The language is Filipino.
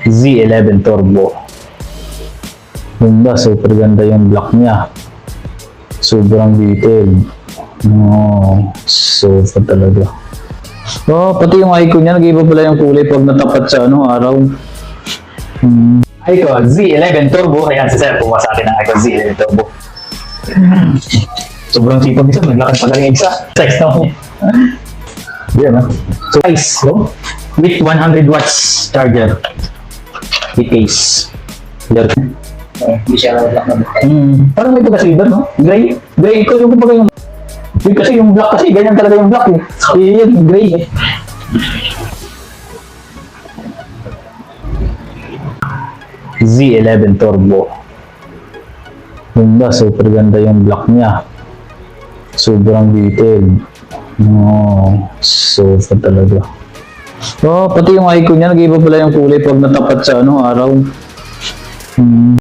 Z11 Turbo. Ganda, super ganda yung black niya. Sobrang detailed. Oh, super talaga. Oh, pati yung icon niya, nag-iba pala yung kulay pag natapat sa araw. Icon Z11 Turbo. Ayan, si Sir, pumawa sa akin ng Icon Z11 Turbo. Sobrang sipag nito, naglakad pa lang yung isa. Size naman niya. Yan, ha? So, guys, no? With 100 watts charger. With case. Yan. Hindi siya black na black. Parang may pagka-silver, no? Gray. Gray ko yung kumbaga yung... Kasi yung black kasi, ganyan talaga yung black eh. Yung gray eh. Z11 Turbo. Ganda, super ganda yung black niya. Sobrang detailed. Oh, super talaga. Oh, pati yung icon niya, nag-iba pala yung kulay pag natapat sa araw.